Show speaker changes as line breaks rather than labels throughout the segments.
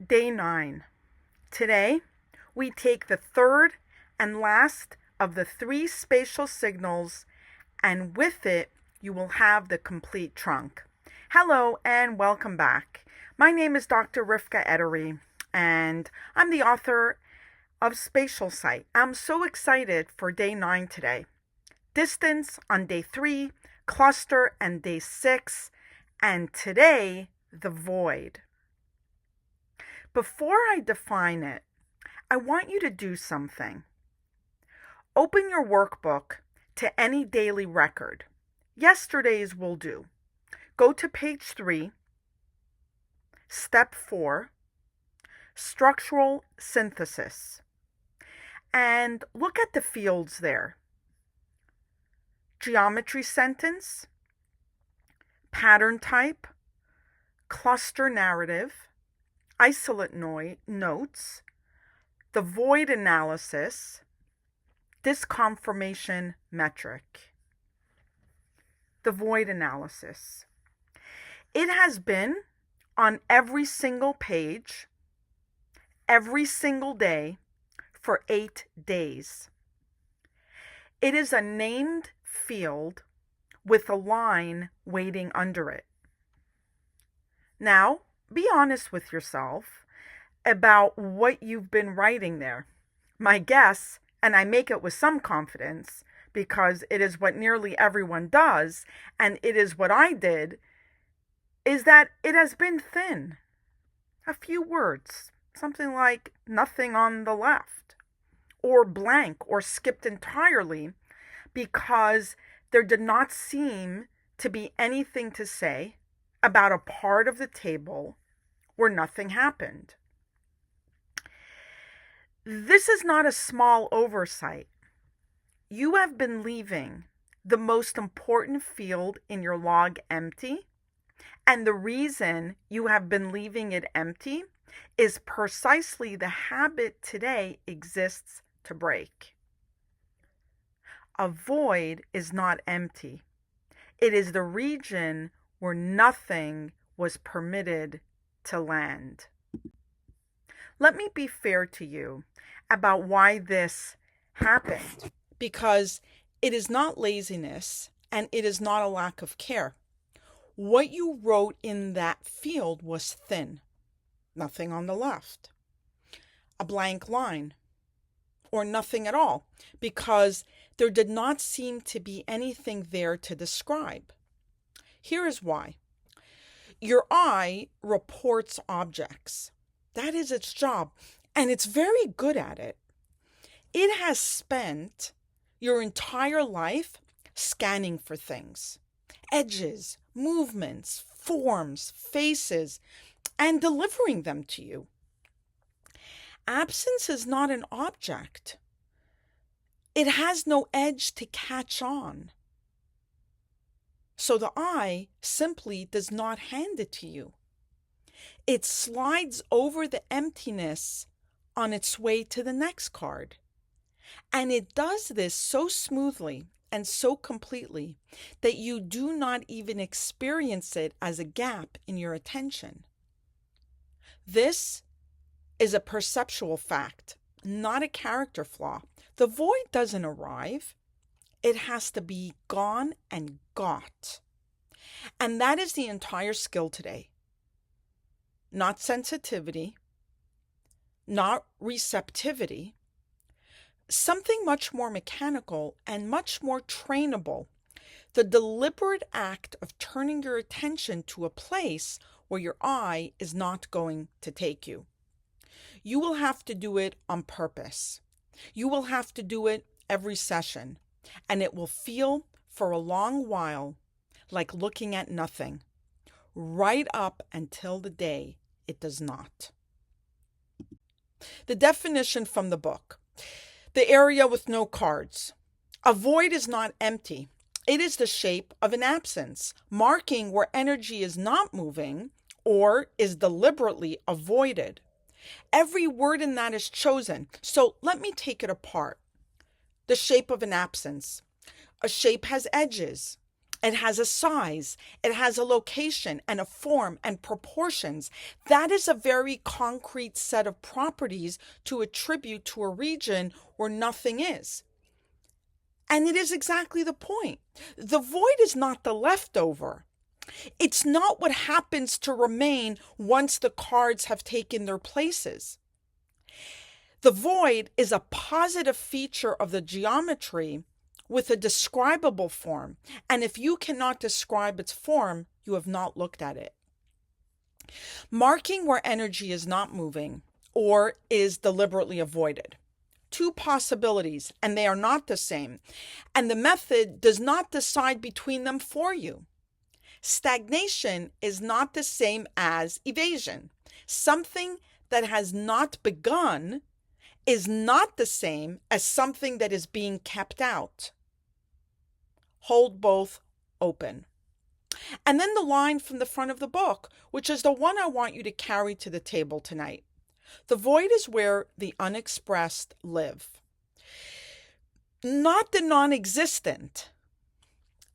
Day 9. Today, we take the third and last of the 3 spatial signals, and with it, you will have the complete trunk. Hello and welcome back. My name is Dr. Rivka Edery, and I'm the author of Spatial Psy. I'm so excited for day 9 today. Distance on day 3, cluster and day 6, and today, the void. Before I define it, I want you to do something. Open your workbook to any daily record. Yesterday's will do. Go to page 3, step 4, structural synthesis, and look at the fields there. Geometry sentence, pattern type, cluster narrative, isolate notes, the void analysis, disconfirmation metric. The void analysis. It has been on every single page, every single day, for 8 days. It is a named field with a line waiting under it. Now, be honest with yourself about what you've been writing there. My guess, and I make it with some confidence because it is what nearly everyone does, and it is what I did, is that it has been thin. A few words, something like nothing on the left, or blank, or skipped entirely, because there did not seem to be anything to say about a part of the table where nothing happened. This is not a small oversight. You have been leaving the most important field in your log empty, and the reason you have been leaving it empty is precisely the habit today exists to break. A void is not empty. It is the region where nothing was permitted to land. Let me be fair to you about why this happened, because it is not laziness and it is not a lack of care. What you wrote in that field was thin, nothing on the left, a blank line, or nothing at all, because there did not seem to be anything there to describe. Here is why. Your eye reports objects. That is its job, and it's very good at it. It has spent your entire life scanning for things, edges, movements, forms, faces, and delivering them to you. Absence is not an object. It has no edge to catch on. So the eye simply does not hand it to you. It slides over the emptiness on its way to the next card. And it does this so smoothly and so completely that you do not even experience it as a gap in your attention. This is a perceptual fact, not a character flaw. The void doesn't arrive. It has to be gone and got. And that is the entire skill today. Not sensitivity, not receptivity, something much more mechanical and much more trainable. The deliberate act of turning your attention to a place where your eye is not going to take you. You will have to do it on purpose. You will have to do it every session, and it will feel for a long while like looking at nothing, right up until the day it does not. The definition from the book. The area with no cards. A void is not empty. It is the shape of an absence, marking where energy is not moving or is deliberately avoided. Every word in that is chosen. So let me take it apart. The shape of an absence. A shape has edges. It has a size, it has a location and a form and proportions. That is a very concrete set of properties to attribute to a region where nothing is. And it is exactly the point. The void is not the leftover. It's not what happens to remain once the cards have taken their places. The void is a positive feature of the geometry with a describable form, and if you cannot describe its form, you have not looked at it. Marking where energy is not moving or is deliberately avoided. Two possibilities, and they are not the same, and the method does not decide between them for you. Stagnation is not the same as evasion. Something that has not begun is not the same as something that is being kept out. Hold both open. And then the line from the front of the book, which is the one I want you to carry to the table tonight. The void is where the unexpressed live. Not the non-existent,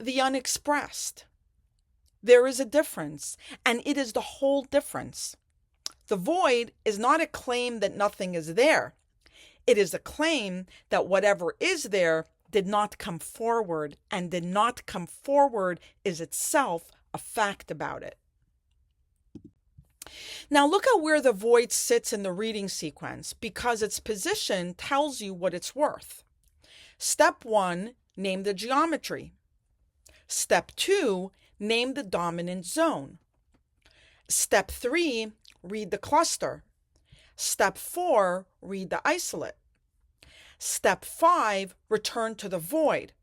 the unexpressed. There is a difference, and it is the whole difference. The void is not a claim that nothing is there. It is a claim that whatever is there did not come forward, and did not come forward is itself a fact about it. Now look at where the void sits in the reading sequence, because its position tells you what it's worth. Step 1, name the geometry. Step 2, name the dominant zone. Step 3, read the cluster. Step 4, read the isolate. Step 5, return to the void.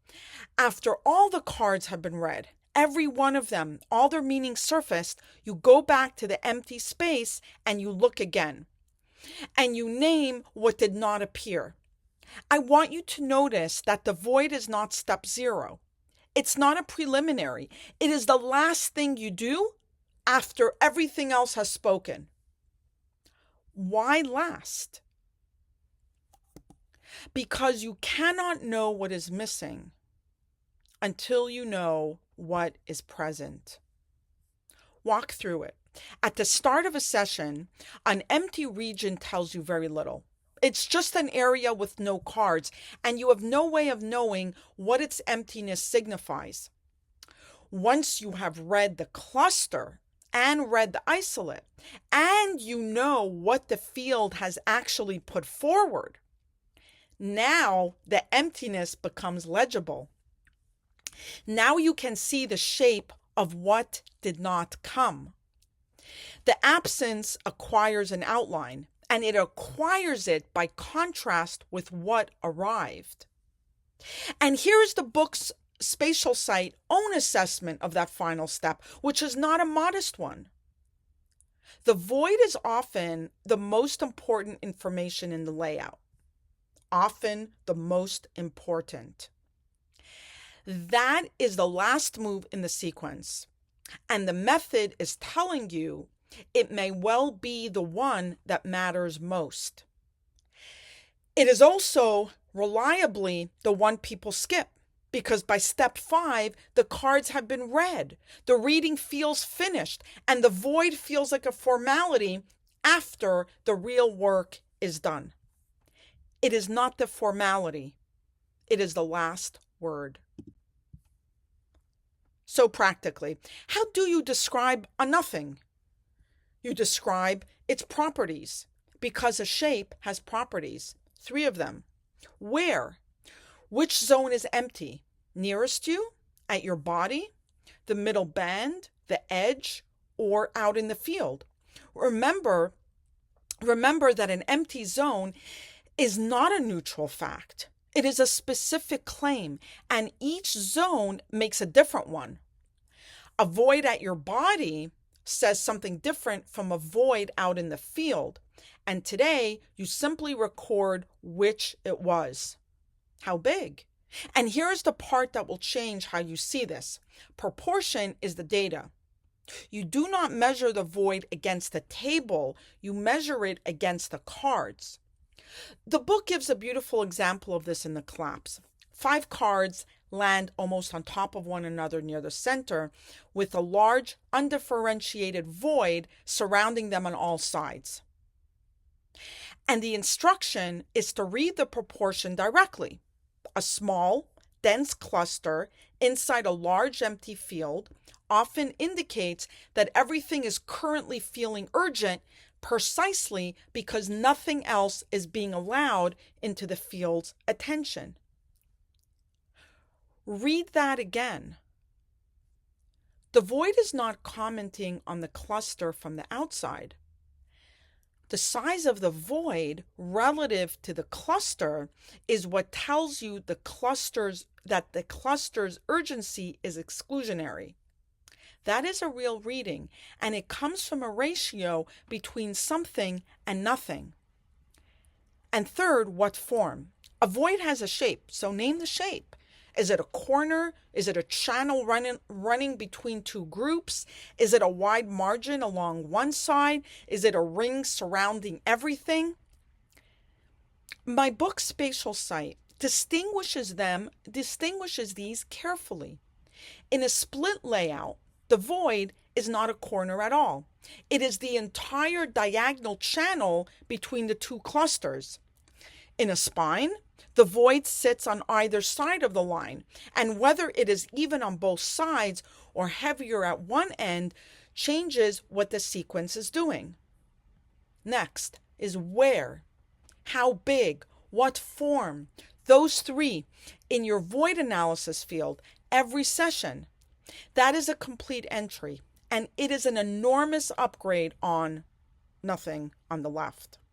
After all the cards have been read, every one of them, all their meanings surfaced, you go back to the empty space and you look again. And you name what did not appear. I want you to notice that the void is not step 0. It's not a preliminary. It is the last thing you do after everything else has spoken. Why last? Because you cannot know what is missing until you know what is present. Walk through it. At the start of a session, an empty region tells you very little. It's just an area with no cards, and you have no way of knowing what its emptiness signifies. Once you have read the cluster and read the isolate, and you know what the field has actually put forward, now the emptiness becomes legible. Now you can see the shape of what did not come. The absence acquires an outline, and it acquires it by contrast with what arrived. And here's the book's Spatial site own assessment of that final step, which is not a modest one. The void is often the most important information in the layout. Often the most important. That is the last move in the sequence, and the method is telling you it may well be the one that matters most. It is also reliably the one people skip, because by step 5, the cards have been read, the reading feels finished, and the void feels like a formality after the real work is done. It is not the formality. It is the last word. So practically, how do you describe a nothing? You describe its properties, because a shape has properties, 3 of them. Where? Which zone is empty? Nearest you? At your body? The middle band? The edge? Or out in the field? Remember that an empty zone is not a neutral fact. It is a specific claim, and each zone makes a different one. A void at your body says something different from a void out in the field, and today you simply record which it was. How big? And here's the part that will change how you see this. Proportion is the data. You do not measure the void against the table, you measure it against the cards. The book gives a beautiful example of this in the collapse. 5 cards land almost on top of one another near the center, with a large undifferentiated void surrounding them on all sides. And the instruction is to read the proportion directly. A small, dense cluster inside a large empty field often indicates that everything is currently feeling urgent precisely because nothing else is being allowed into the field's attention. Read that again. The void is not commenting on the cluster from the outside. The size of the void relative to the cluster is what tells you that the cluster's urgency is exclusionary. That is a real reading, and it comes from a ratio between something and nothing. And third, what form? A void has a shape, so name the shape. Is it a corner? Is it a channel running between two groups? Is it a wide margin along one side? Is it a ring surrounding everything? My book, Spatial Psy, distinguishes these carefully. In a split layout, the void is not a corner at all. It is the entire diagonal channel between the two clusters. In a spine, the void sits on either side of the line, and whether it is even on both sides or heavier at one end changes what the sequence is doing. Next is where, how big, what form. Those three in your void analysis field every session. That is a complete entry, and it is an enormous upgrade on nothing on the left.